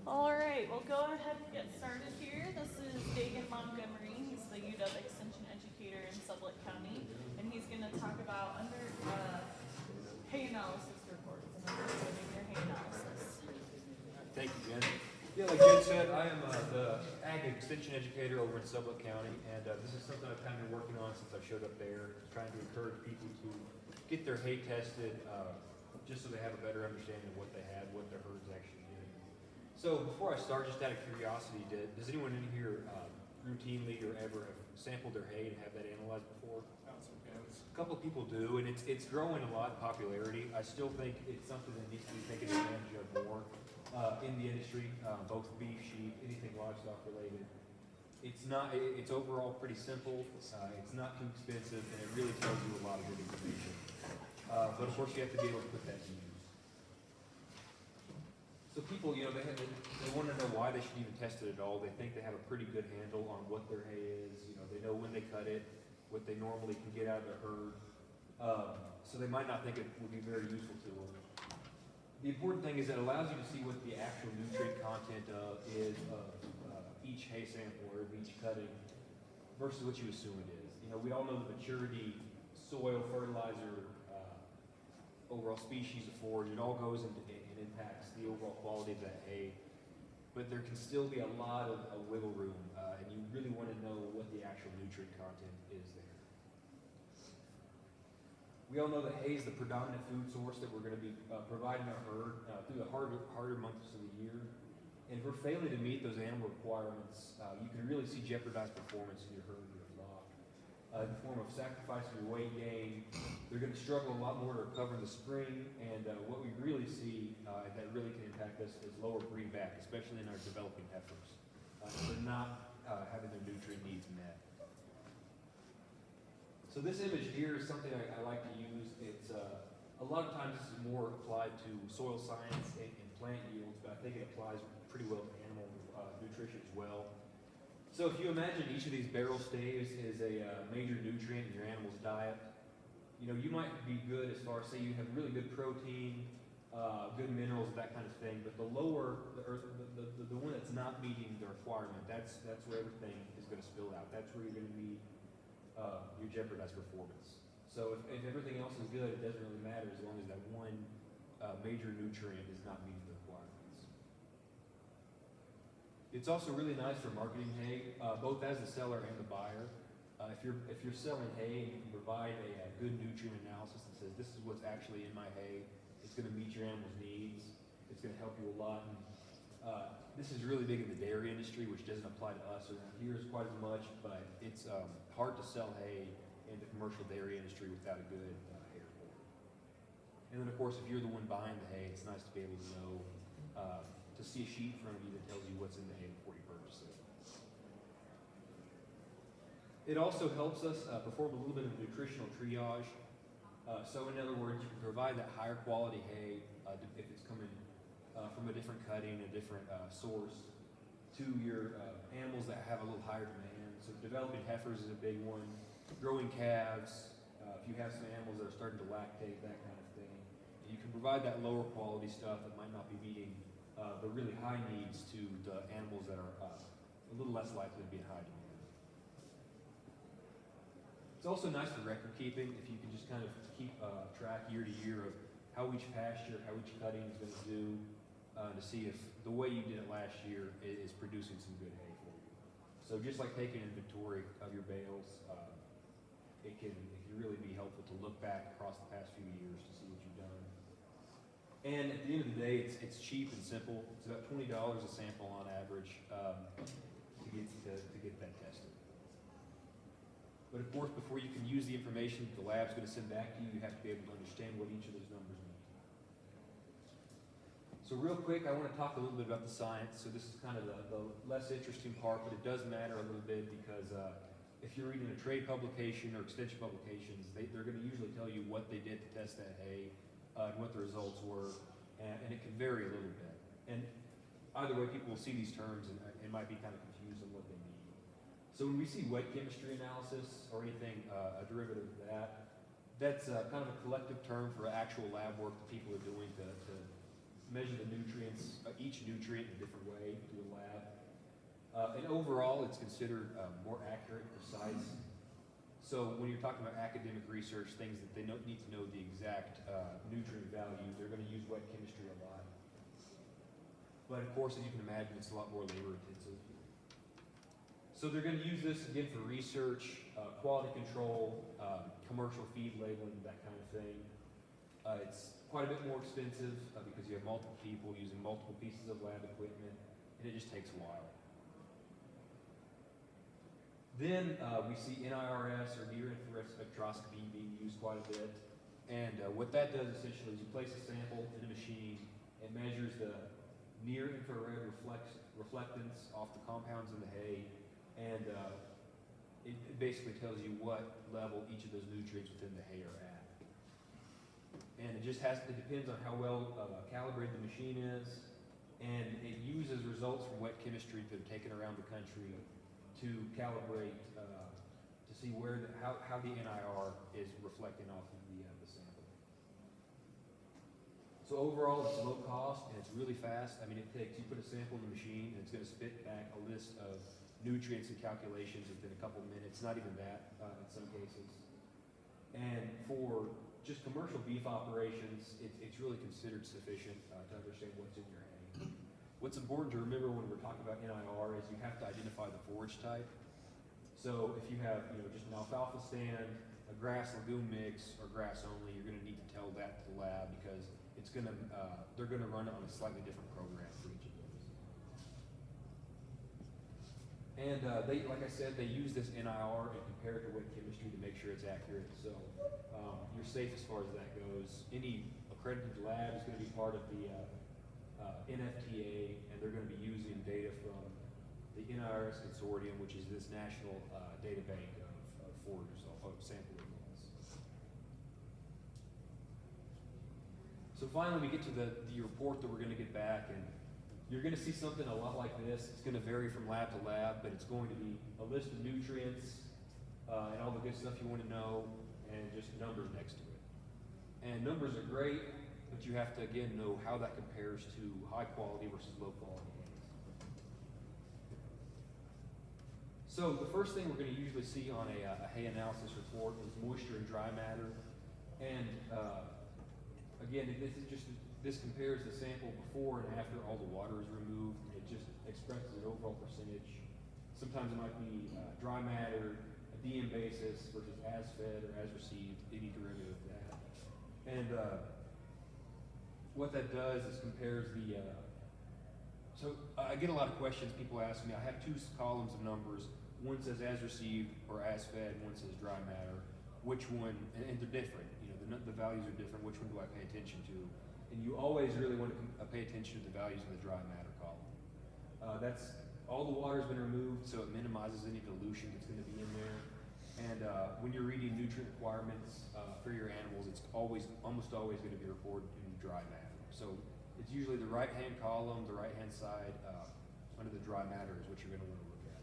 All right, we'll go ahead and get started here. This is Dagan Montgomery. He's the UW Extension Educator in Sublette County, and he's going to talk about hay analysis reports and understanding your hay analysis. Thank you, Jen. Yeah, like Jen said, I am the Ag Extension Educator over in Sublette County, and this is something I've kind of been working on since I showed up there, trying to encourage people to get their hay tested, just so they have a better understanding of what they had, what their herds actually did. So before I start, just out of curiosity, does anyone in here routinely or ever have sampled their hay and have that analyzed before? A couple of people do, and it's growing a lot in popularity. I still think it's something that needs to be taken advantage of more in the industry, both beef, sheep, anything livestock related. It's overall pretty simple. It's not too expensive, and it really tells you a lot of good information. But of course, you have to be able to put that to use. So people, they want to know why they should even test it at all. They think they have a pretty good handle on what their hay is. They know when they cut it, what they normally can get out of their herd. So they might not think it would be very useful to them. The important thing is it allows you to see what the actual nutrient content is of each hay sample or of each cutting versus what you assume it is. We all know the maturity, soil, fertilizer, overall species of forage, it all goes into and impacts the overall quality of that hay. But there can still be a lot of wiggle room, and you really want to know what the actual nutrient content is there. We all know that hay is the predominant food source that we're going to be providing our herd through the harder months of the year. And if we're failing to meet those animal requirements, you can really see jeopardized performance in your herd or your flock. In the form of sacrificing your weight gain, they're going to struggle a lot more to recover in the spring. And what we really see that really can impact us is lower breed back, especially in our developing heifers. They're not having their nutrient needs met. So this image here is something I like to use. It's a lot of times this is more applied to soil science and plant yields, but I think it applies pretty well to animal nutrition as well. So if you imagine each of these barrel staves is a major nutrient in your animal's diet, you might be good as far as, say, you have really good protein, good minerals, that kind of thing, but the lower, the one that's not meeting the requirement, that's where everything is going to spill out. That's where you're going to need your jeopardized performance. So if everything else is good, it doesn't really matter as long as that one major nutrient is not meeting the requirements. It's also really nice for marketing hay, both as the seller and the buyer. If you're selling hay and you can provide a good nutrient analysis that says this is what's actually in my hay, it's going to meet your animal's needs, it's going to help you a lot. And, this is really big in the dairy industry, which doesn't apply to us around here as quite as much, but it's hard to sell hay in the commercial dairy industry without a good hay report. And then, of course, if you're the one buying the hay, it's nice to be able to know, to see a sheet in front of you that tells you what's in the hay before you purchase it. It also helps us perform a little bit of nutritional triage. So in other words, you can provide that higher quality hay if it's coming from a different cutting, a different source, to your animals that have a little higher demand. So developing heifers is a big one. Growing calves, if you have some animals that are starting to lactate, that kind of thing. You can provide that lower quality stuff that might not be meeting the really high needs to the animals that are a little less likely to be in high demand. It's also nice for record keeping if you can just kind of keep track year to year of how each pasture, how each cutting is going to do, to see if the way you did it last year is producing some good hay for you. So just like taking inventory of your bales, it can really be helpful to look back across the past few years to see what you've done. And at the end of the day, it's cheap and simple. It's about $20 a sample on average to get that tested. But of course, before you can use the information that the lab's going to send back to you, you have to be able to understand what each of those numbers mean. So real quick, I want to talk a little bit about the science. So this is kind of the less interesting part, but it does matter a little bit because if you're reading a trade publication or extension publications, they're going to usually tell you what they did to test that hay and what the results were, and it can vary a little bit. And either way, people will see these terms and might be kind of confused on what they mean. So when we see wet chemistry analysis or anything, a derivative of that, that's kind of a collective term for actual lab work that people are doing to measure the nutrients, each nutrient in a different way through a lab. And overall, it's considered more accurate, precise. So when you're talking about academic research, things that they need to know the exact nutrient value, they're going to use wet chemistry a lot. But of course, as you can imagine, it's a lot more labor intensive. So they're going to use this again for research, quality control, commercial feed labeling, that kind of thing. It's quite a bit more expensive because you have multiple people using multiple pieces of lab equipment, and it just takes a while. Then we see NIRS, or near-infrared spectroscopy, being used quite a bit. And what that does essentially is you place a sample in a machine, it measures the near-infrared reflectance off the compounds in the hay, and it basically tells you what level each of those nutrients within the hay are at. And it depends on how well calibrated the machine is, and it uses results from wet chemistry that are taken around the country to calibrate, to see how the NIR is reflecting off of the sample. So overall, it's low cost and it's really fast. I mean, you put a sample in the machine and it's going to spit back a list of nutrients and calculations within a couple minutes, not even that in some cases. And for just commercial beef operations, it's really considered sufficient to understand what's in your hay. What's important to remember when we're talking about NIR is you have to identify the forage type. So if you have just an alfalfa stand, a grass legume mix, or grass only, you're going to need to tell that to the lab because they're going to run it on a slightly different program for each of those. And like I said, they use this NIR and compare it to wet chemistry to make sure it's accurate. So you're safe as far as that goes. Any accredited lab is going to be part of the NFTA, and they're going to be using data from the NIRS Consortium, which is this national data bank of foragers, of sample results. So finally, we get to the report that we're going to get back, and you're going to see something a lot like this. It's going to vary from lab to lab, but it's going to be a list of nutrients and all the good stuff you want to know, and just numbers next to it. And numbers are great, but you have to, again, know how that compares to high quality versus low quality hay. So the first thing we're going to usually see on a hay analysis report is moisture and dry matter. And again, this compares the sample before and after all the water is removed. It just expresses an overall percentage. Sometimes it might be dry matter, a DM basis versus as fed or as received, any derivative of that. And what that does is compares the, so I get a lot of questions, people ask me, I have two columns of numbers, one says as received or as fed, one says dry matter, which one, and they're different, the values are different, which one do I pay attention to? And you always really want to pay attention to the values in the dry matter column. That's, all the water's been removed, so it minimizes any dilution that's going to be in there. And when you're reading nutrient requirements for your animals, it's almost always going to be reported in dry matter. So it's usually the right-hand column, the right-hand side, under the dry matter is what you're going to want to look at.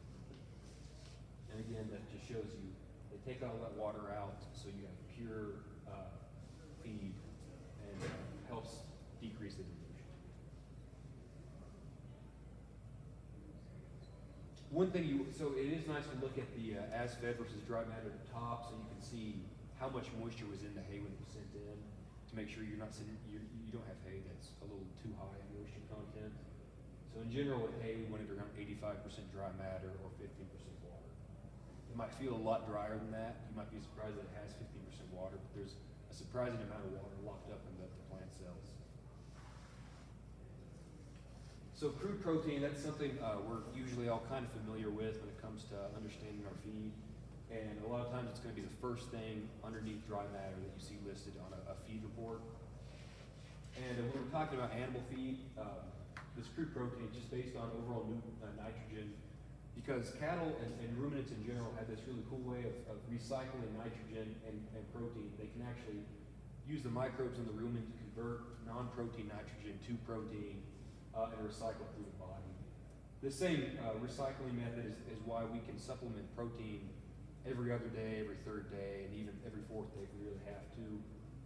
And again, that just shows you, they take all that water out, so you have pure feed, and helps decrease the dilution. One thing so it is nice to look at the as fed versus dry matter at the top, so you can see how much moisture was in the hay when it was sent in, to make sure you don't have hay that's a little too high in moisture content. So in general with hay, we want it around 85% dry matter or 15% water. It might feel a lot drier than that. You might be surprised that it has 15% water, but there's a surprising amount of water locked up in the plant cells. So crude protein, that's something we're usually all kind of familiar with when it comes to understanding our feed. And a lot of times it's going to be the first thing underneath dry matter that you see listed on a feed report. And when we're talking about animal feed, this crude protein is just based on overall nitrogen, because cattle and ruminants in general have this really cool way of recycling nitrogen and protein. They can actually use the microbes in the rumen to convert non-protein nitrogen to protein and recycle through the body. This same recycling method is why we can supplement protein every other day, every third day, and even every fourth day if we really have to.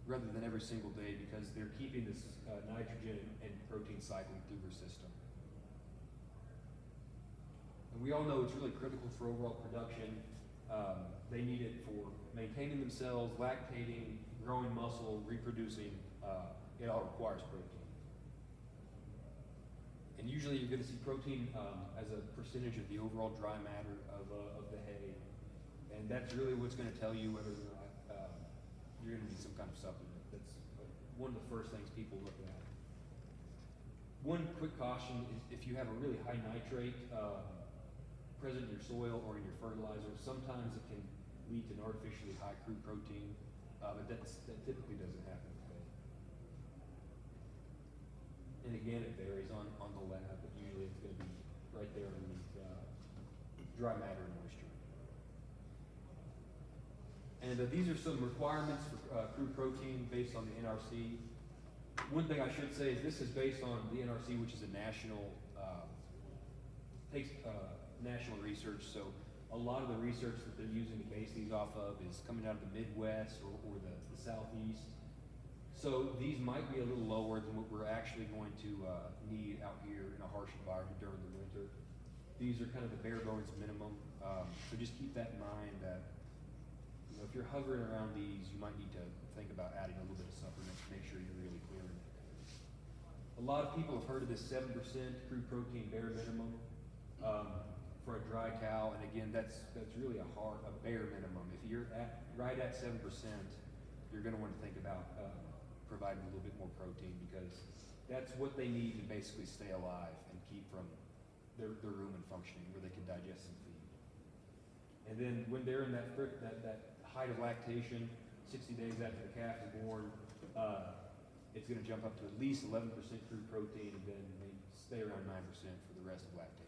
rather than every single day, because they're keeping this nitrogen and protein cycling through their system. And we all know it's really critical for overall production. They need it for maintaining themselves, lactating, growing muscle, reproducing. It all requires protein. And usually you're going to see protein as a percentage of the overall dry matter of the hay. And that's really what's going to tell you whether or not you're going to need some kind of supplement. That's one of the first things people look at. One quick caution is if you have a really high nitrate present in your soil or in your fertilizer, sometimes it can lead to an artificially high crude protein, but that typically doesn't happen with hay. And again, it varies on the lab, but usually it's going to be right there underneath dry matter and moisture. And these are some requirements for crude protein based on the NRC. One thing I should say is this is based on the NRC, which is a national, national research. So a lot of the research that they're using to base these off of is coming out of the Midwest or the Southeast. So these might be a little lower than what we're actually going to need out here in a harsh environment during the winter. These are kind of the bare bones minimum. So just keep that in mind that if you're hovering around these, you might need to think about adding a little bit of supplement to make sure you're really clearing it. A lot of people have heard of this 7% crude protein bare minimum for a dry cow, and again, that's really a bare minimum. If you're right at 7%, you're going to want to think about providing a little bit more protein, because that's what they need to basically stay alive and keep from their rumen functioning, where they can digest and feed. And then when they're in that height of lactation, 60 days after the calf is born, it's going to jump up to at least 11% crude protein, and then they stay around 9% for the rest of lactation.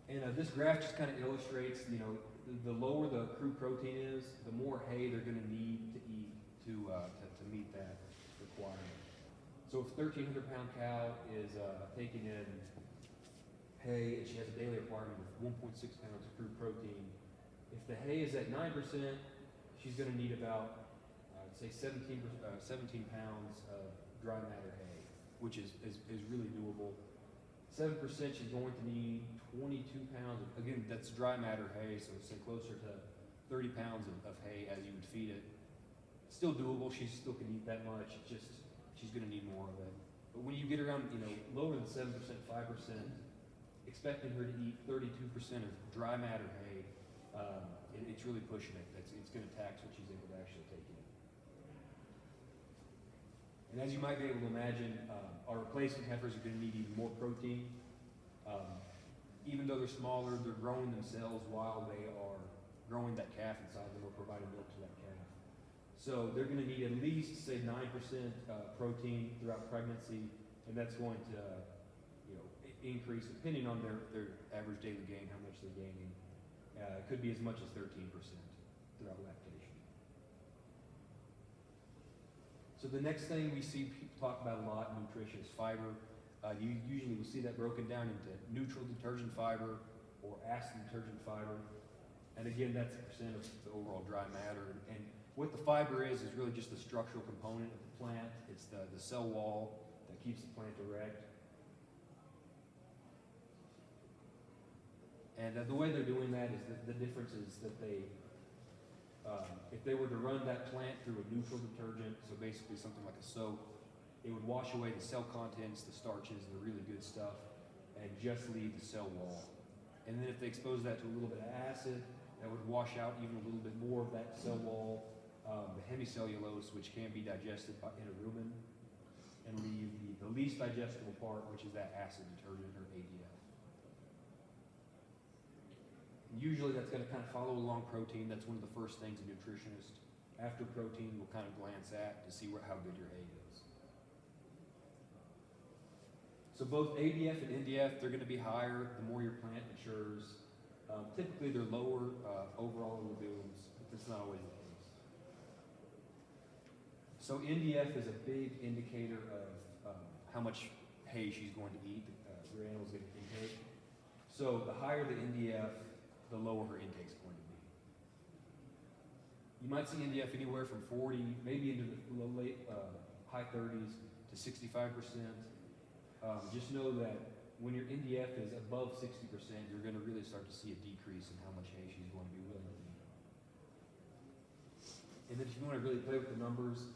And this graph just kind of illustrates, the lower the crude protein is, the more hay they're going to need to eat to meet that requirement. So if a 1,300-pound cow is taking in hay, and she has a daily requirement of 1.6 pounds of crude protein, if the hay is at 9%, she's going to need about, I'd say 17 pounds of dry matter hay, which is really doable. 7%, she's going to need 22 pounds. Again, that's dry matter hay, so say closer to 30 pounds of hay as you would feed it. Still doable. She still can eat that much. It's just she's going to need more of it. But when you get around, lower than 7%, 5%, expecting her to eat 32% of dry matter hay, it's really pushing it. It's going to tax what she's able to actually take in. And as you might be able to imagine, our replacement heifers are going to need even more protein. Even though they're smaller, they're growing themselves while they are growing that calf inside them or providing milk to that calf. So they're going to need at least, say, 9% protein throughout pregnancy, and that's going to increase depending on their average daily gain, how much they're gaining. It could be as much as 13% throughout lactation. So the next thing we see people talk about a lot in nutrition is fiber. You usually will see that broken down into neutral detergent fiber or acid detergent fiber. And again, that's a percent of the overall dry matter. And what the fiber is really just the structural component of the plant. It's the cell wall that keeps the plant erect. And the way they're doing that is the difference is that if they were to run that plant through a neutral detergent, so basically something like a soap, it would wash away the cell contents, the starches, the really good stuff, and just leave the cell wall. And then if they expose that to a little bit of acid, that would wash out even a little bit more of that cell wall, the hemicellulose, which can be digested in a rumen, and leave the least digestible part, which is that acid detergent, or ADF. Usually that's going to kind of follow along protein. That's one of the first things a nutritionist after protein will kind of glance at to see how good your hay is. So both ADF and NDF, they're going to be higher the more your plant matures. Typically they're lower overall in lagoons, but that's not always the case. So NDF is a big indicator of how much hay she's going to eat, your animal's going to intake. So the higher the NDF, the lower her intake's going to be. You might see NDF anywhere from 40, maybe into the high 30s to 65%. Just know that when your NDF is above 60%, you're going to really start to see a decrease in how much hay she's going to be willing to eat. And then if you want to really play with the numbers,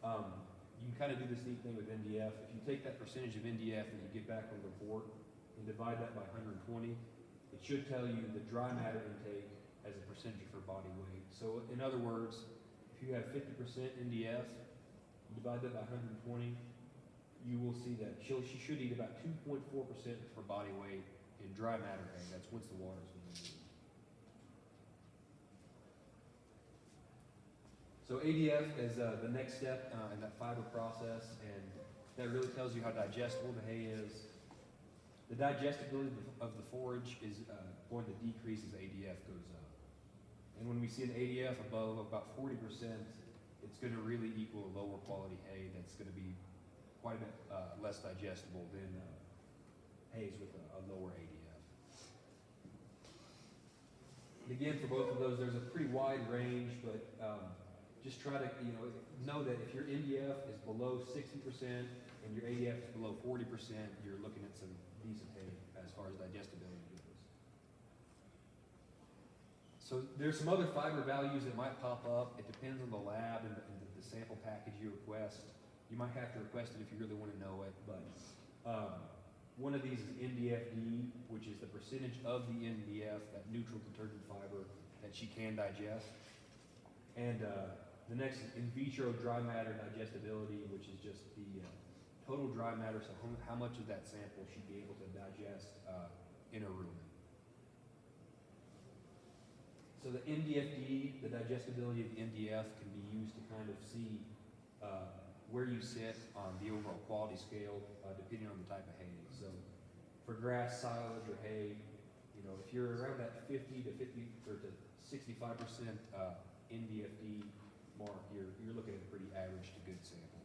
you can kind of do this neat thing with NDF. If you take that percentage of NDF that you get back on the report and divide that by 120, it should tell you the dry matter intake as a percentage of her body weight. So in other words, if you have 50% NDF, you divide that by 120, you will see that she should eat about 2.4% of her body weight in dry matter hay. That's once the water's been removed. So ADF is the next step in that fiber process, and that really tells you how digestible the hay is. The digestibility of the forage is going to decrease as ADF goes up. And when we see an ADF above about 40%, it's going to really equal a lower quality hay that's going to be quite a bit less digestible than hays with a lower ADF. And again, for both of those, there's a pretty wide range, but just try to know that if your NDF is below 60% and your ADF is below 40%, you're looking at some decent hay as far as digestibility goes. So there's some other fiber values that might pop up. It depends on the lab and the sample package you request. You might have to request it if you really want to know it, but one of these is NDFD, which is the percentage of the NDF, that neutral detergent fiber, that she can digest. And the next is in vitro dry matter digestibility, which is just the total dry matter, so how much of that sample she'd be able to digest in a rumen. So the NDFD, the digestibility of the NDF, can be used to kind of see where you sit on the overall quality scale, depending on the type of hay. So for grass, silage, or hay, if you're around that 50 to 65% NDFD mark, you're looking at a pretty average to good sample.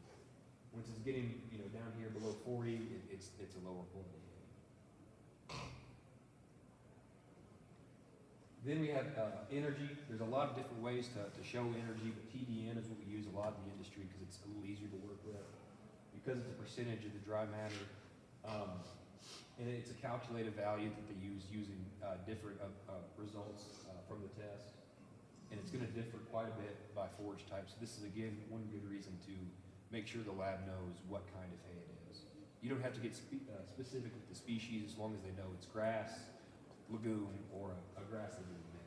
Once it's getting down here below 40, it's a lower quality hay. Then we have energy. There's a lot of different ways to show energy, but TDN is what we use a lot in the industry because it's a little easier to work with, because it's a percentage of the dry matter, and it's a calculated value that they use using different results from the test, and it's going to differ quite a bit by forage type. So this is, again, one good reason to make sure the lab knows what kind of hay it is. You don't have to get specific with the species as long as they know it's grass, legume, or a grass legume mix.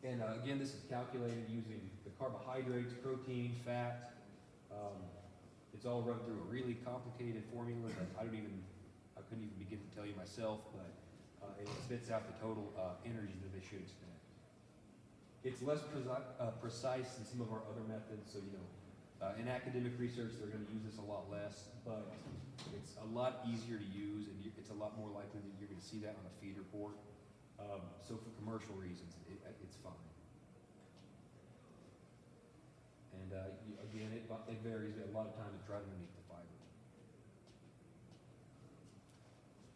And again, this is calculated using the carbohydrates, protein, fat. It's all run through a really complicated formula that I couldn't even begin to tell you myself, but it spits out the total energy that they should expect. It's less precise than some of our other methods, so in academic research they're going to use this a lot less, but it's a lot easier to use, and it's a lot more likely that you're going to see that on a feed report. So for commercial reasons, it's fine. And again, it varies. A lot of times it's right underneath the fiber.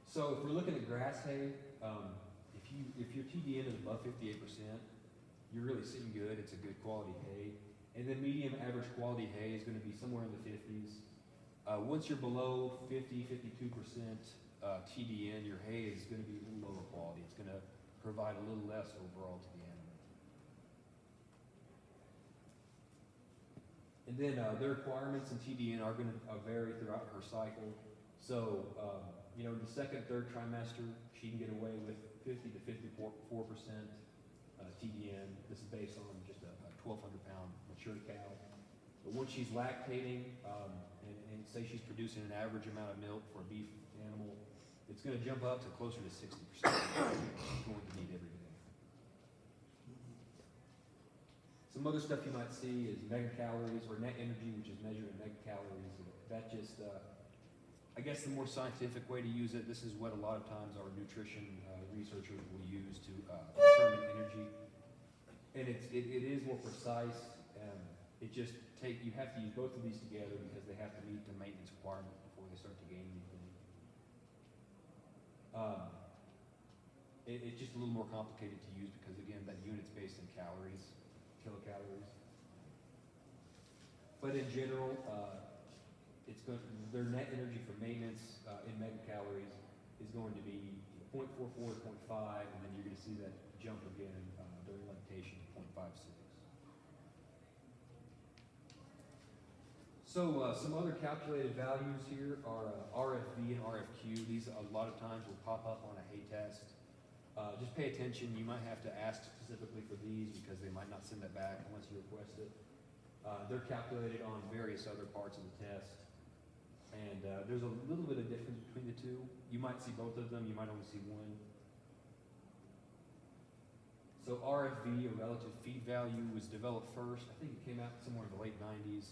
So if we're looking at grass hay, if your TDN is above 58%, you're really sitting good. It's a good quality hay. And then medium average quality hay is going to be somewhere in the 50s. Once you're below 50, 52% TDN, your hay is going to be a little lower quality. It's going to provide a little less overall to the animal. And then the requirements in TDN are going to vary throughout her cycle. So, in the second, third trimester, she can get away with 50 to 54% TDN. This is based on just a 1,200-pound mature cow. But once she's lactating, and say she's producing an average amount of milk for a beef animal, it's going to jump up to closer to 60%. She's going to need every day. Some other stuff you might see is megacalories, or net energy, which is measured in megacalories. That just, I guess the more scientific way to use it, this is what a lot of times our nutrition researchers will use to determine energy. And it is more precise. You have to use both of these together because they have to meet the maintenance requirement before they start to gain anything. it's just a little more complicated to use because again, that unit's based in calories, kilocalories. But in general, their net energy for maintenance in megacalories is going to be 0.44 to 0.5, and then you're going to see that jump again during lactation to 0.56. So some other calculated values here are RFV and RFQ. These a lot of times will pop up on a hay test. Just pay attention. You might have to ask specifically for these because they might not send that back unless you request it. They're calculated on various other parts of the test. And there's a little bit of difference between the two. You might see both of them. You might only see one. So RFV, or relative feed value, was developed first. I think it came out somewhere in the late 90s.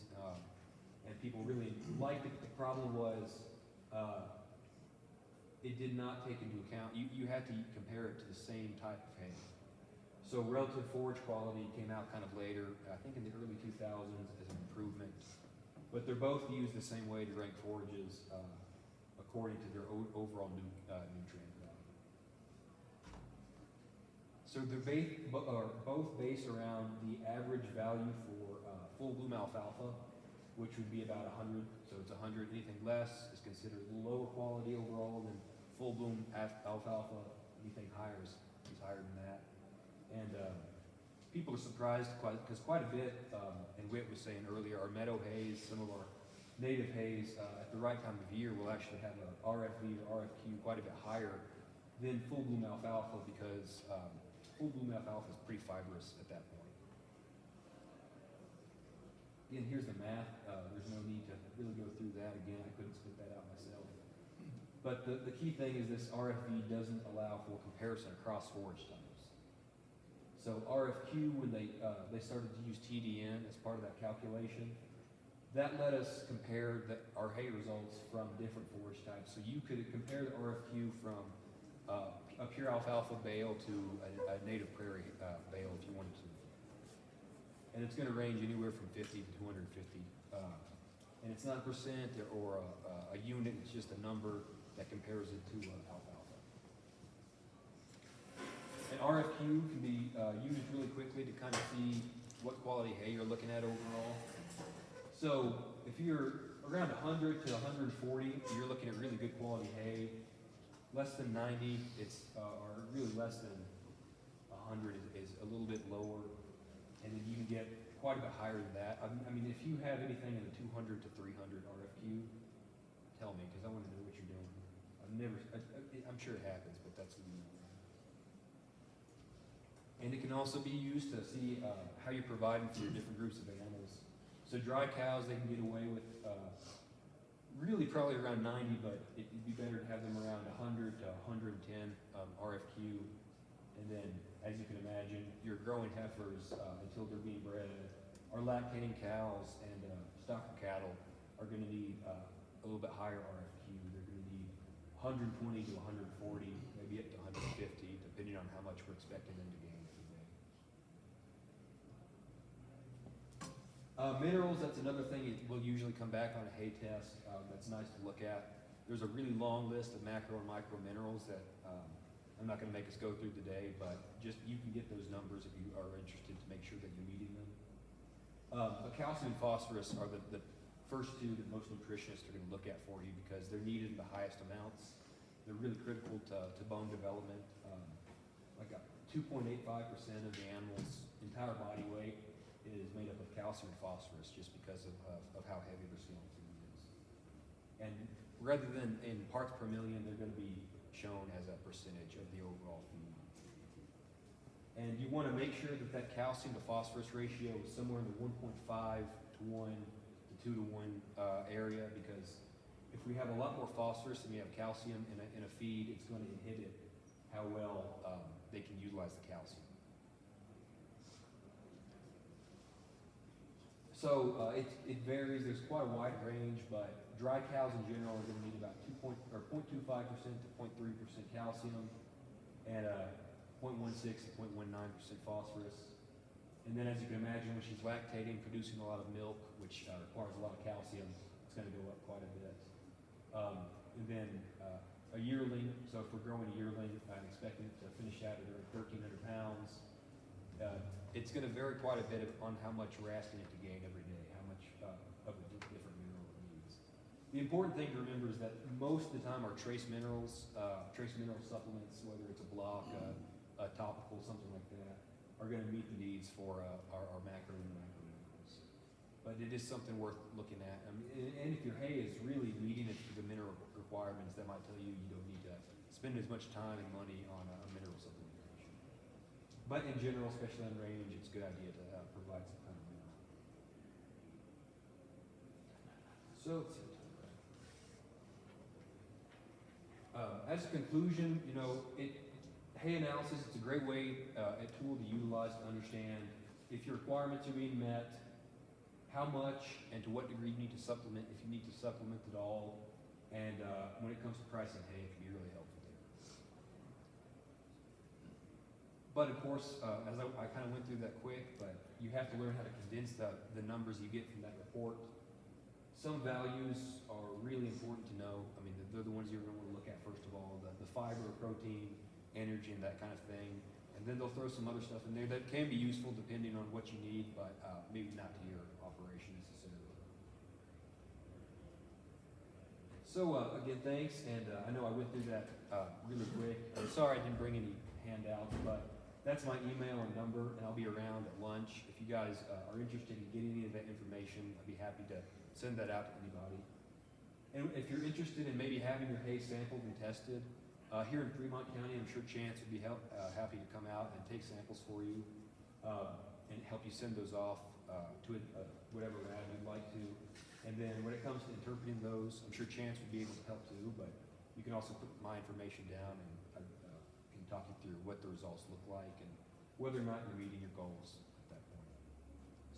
And people really liked it. The problem was it did not take into account, you had to compare it to the same type of hay. So relative forage quality came out kind of later, I think in the early 2000s as an improvement. But they're both used the same way to rank forages according to their overall nutrient value. So they're both based around the average value for full bloom alfalfa, which would be about 100. So it's 100. Anything less is considered lower quality overall than full bloom alfalfa. Anything higher is higher than that. And people are surprised because quite a bit, and Whit was saying earlier, our meadow hays, some of our native hays, at the right time of year will actually have a RFV or RFQ quite a bit higher than full bloom alfalfa because full bloom alfalfa is pretty fibrous at that point. Again, here's the math. There's no need to really go through that again. I couldn't spit that out myself. But the key thing is this RFV doesn't allow for comparison across forage types. So RFQ, when they started to use TDN as part of that calculation, that let us compare our hay results from different forage types. So you could compare the RFQ from a pure alfalfa bale to a native prairie bale if you wanted to. And it's going to range anywhere from 50 to 250. And it's not a percent or a unit, it's just a number that compares it to alfalfa. And RFQ can be used really quickly to kind of see what quality hay you're looking at overall. So if you're around 100 to 140, you're looking at really good quality hay. Less than 90, or really less than 100 is a little bit lower. And then you can get quite a bit higher than that. I mean, if you have anything in the 200 to 300 RFQ, tell me, because I want to know what you're doing. I'm sure it happens, but that's what you know. And it can also be used to see how you're providing for your different groups of animals. So dry cows, they can get away with really probably around 90, but it'd be better to have them around 100 to 110 RFQ. And then, as you can imagine, your growing heifers, until they're being bred, our lactating cows and stocker cattle are going to need a little bit higher RFQ. They're going to need 120 to 140, maybe up to 150, depending on how much we're expecting them to gain every day. Minerals, that's another thing. It will usually come back on a hay test. That's nice to look at. There's a really long list of macro and micro minerals that I'm not going to make us go through today, but just you can get those numbers if you are interested to make sure that you're meeting them. But calcium and phosphorus are the first two that most nutritionists are going to look at for you because they're needed in the highest amounts. They're really critical to bone development. Like 2.85% of the animal's entire body weight is made up of calcium and phosphorus just because of how heavy their skeleton is. And rather than in parts per million, they're going to be shown as a percentage of the overall feed. And you want to make sure that calcium to phosphorus ratio is somewhere in the 1.5 to 1 to 2 to 1 area, because if we have a lot more phosphorus than we have calcium in a feed, it's going to inhibit how well they can utilize the calcium. So it varies. There's quite a wide range, but dry cows in general are going to need about 0.25% to 0.3% calcium and 0.16 to 0.19% phosphorus. And then, as you can imagine, when she's lactating, producing a lot of milk, which requires a lot of calcium, it's going to go up quite a bit. And then a yearling, so if we're growing a yearling, I'm expecting it to finish out at around 1,300 pounds. It's going to vary quite a bit on how much we're asking it to gain every day, how much of a different mineral it needs. The important thing to remember is that most of the time our trace mineral supplements, whether it's a block, a topical, something like that, are going to meet the needs for our macro and micro minerals. But it is something worth looking at. I mean, and if your hay is really meeting the mineral requirements, that might tell you you don't need to spend as much time and money on a mineral supplementation. But in general, especially on range, it's a good idea to provide some kind of mineral. So, as a conclusion, hay analysis, it's a great way, a tool to utilize to understand if your requirements are being met, how much and to what degree you need to supplement, if you need to supplement at all, and when it comes to pricing hay, it can be really helpful there. But of course, as I kind of went through that quick, but you have to learn how to condense the numbers you get from that report. Some values are really important to know. I mean, they're the ones you're going to want to look at first of all, the fiber, protein, energy, and that kind of thing. And then they'll throw some other stuff in there that can be useful depending on what you need, but maybe not to your operation necessarily. So again, thanks, and I know I went through that really quick. I'm sorry I didn't bring any handouts, but that's my email and number, and I'll be around at lunch. If you guys are interested in getting any of that information, I'd be happy to send that out to anybody. And if you're interested in maybe having your hay sampled and tested, here in Fremont County, I'm sure Chance would be happy to come out and take samples for you and help you send those off to whatever lab you'd like to. And then when it comes to interpreting those, I'm sure Chance would be able to help too, but you can also put my information down and I can talk you through what the results look like and whether or not you're meeting your goals at that point.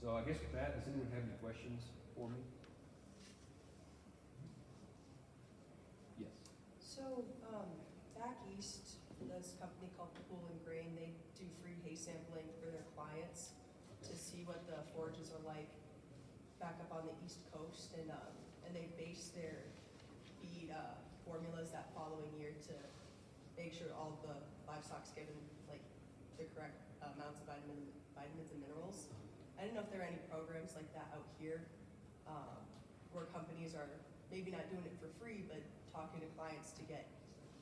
So I guess with that, does anyone have any questions for me? Yes. So, back east, this company called Pool and Grain, they do free hay sampling for their clients to see what the forages are like back up on the East Coast, and they base their feed formulas that following year to make sure all the livestock's given like the correct amounts of vitamins and minerals. I didn't know if there are any programs like that out here where companies are maybe not doing it for free, but talking to clients to get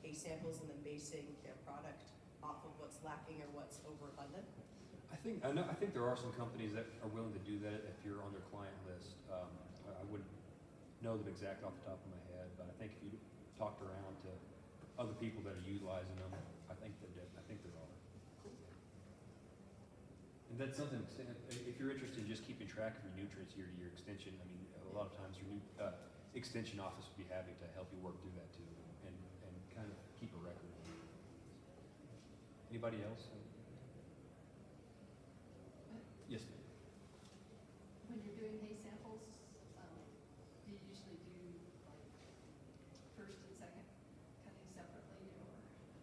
hay samples and then basing their product off of what's lacking or what's overabundant. I think there are some companies that are willing to do that if you're on their client list. I wouldn't know them exact off the top of my head, but I think if you talked around to other people that are utilizing them, I think there are. And that's something. If you're interested in just keeping track of your nutrients year to year extension, I mean, a lot of times your new extension office would be happy to help you work through that too, and kind of keep a record. Anybody else? Yes, ma'am. When you're doing hay samples, do you usually do like first and second cutting separately, or?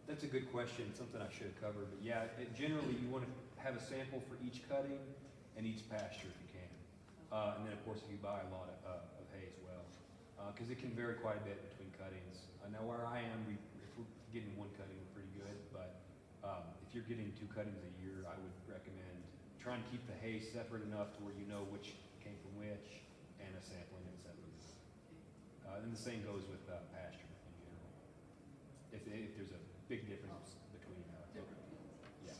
That's a good question, something I should have covered, but yeah, generally you want to have a sample for each cutting and each pasture if you can. And then of course if you buy a lot of hay as well, because it can vary quite a bit between cuttings. Now where I am, if we're getting one cutting, we're pretty good, but if you're getting 2 cuttings a year, I would recommend trying to keep the hay separate enough to where you know which came from which, and a sampling it separately. And the same goes with pasture in general. If there's a big difference between Different fields. yeah.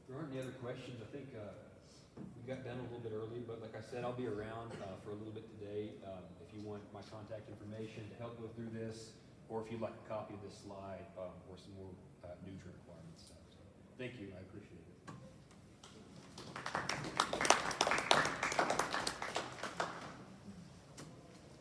There aren't any other questions. I think we got done a little bit early, but like I said, I'll be around for a little bit today. If you want my contact information to help go through this, or if you'd like a copy of this slide or some more nutrient requirements. So, thank you. I appreciate it.